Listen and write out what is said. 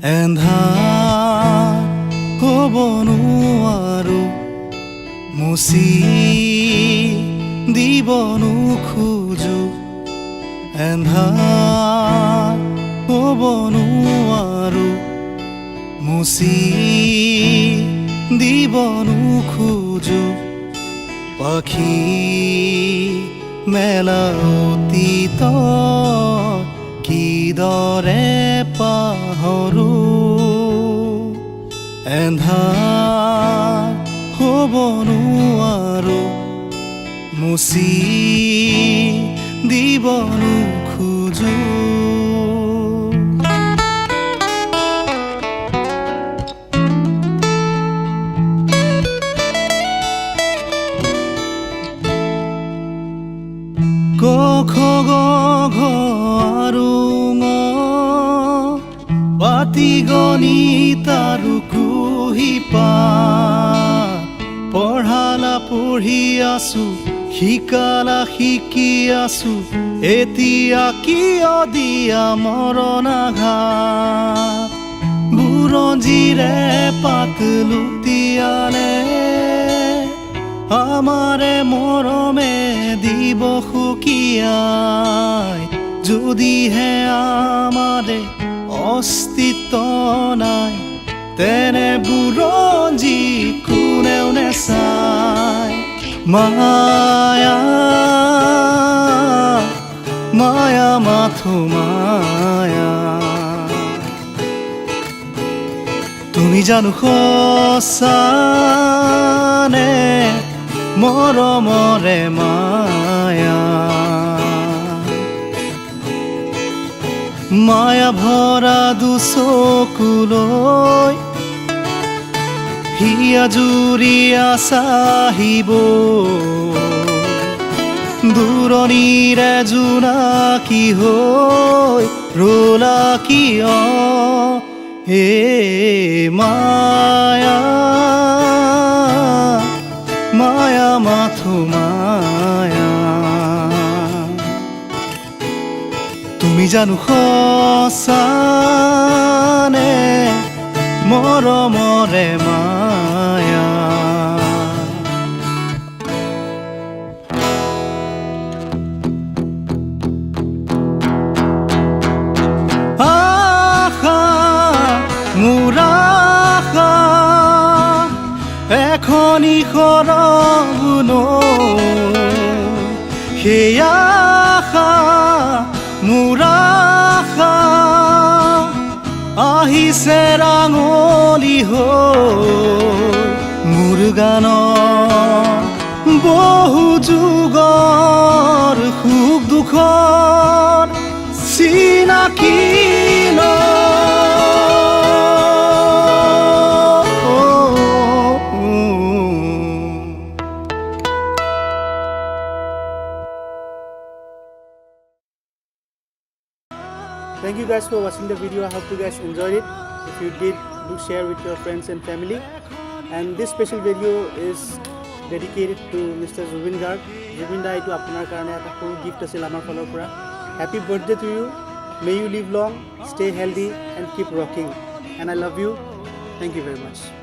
এন্ধাৰ হ'ব নোৱাৰো মুচি দিব নোখোজো এন্ধাৰ হ'ব নোৱাৰো মুচি দিব নোখোজো পাখি মেলা অতীত কিদৰে পাহৰো এন্ধাৰ হ'ব নোৱাৰো মুচি দিব নোখোজো ক খ গ ঘ আৰু ঙ পাতি গণিত আৰু কুহিপা পঢ়ালা পঢ়ি আছো শিকালা শিকি আছো এতিয়া কিয় দিয়া মৰণ আঘাত বুৰঞ্জীৰে পাত লুটিয়ালে আমাৰে মৰমে দিব সুকিয়াই যদিহে আমাৰে অস্তিত্ব নাই তেনে বুৰঞ্জী কোনেও নেচায় মায়া মায়া মাথো মায়া তুমি জানো সঁচানে মৰমৰে মায়া মায়া ভৰা দুচকুলৈ হিয়া জুৰিয়া চাহিব দূৰণিৰে জোনাকী হৈ ৰলা কিয় হে মায়া মায়া মাথো মায়া তুমি জানো সঁচানে মৰমৰে মায়া আশা মোৰ আশা এখনি সৰগুণ সেই আশা মোৰ আশা আহিছে ৰাঙলী হৈ মোৰ গানৰ বহু যুগৰ সুখ দুখৰ চিনাকি Thank you guys for watching the video. I hope you guys enjoyed it. If you did, do share with your friends and family. And this special video is dedicated to Mr. Zubin Garg. Zubin da itu apunar karone eta koru gift asil amar falor pura. Happy birthday to you. May you live long, stay healthy and keep rocking. And I love you. Thank you very much.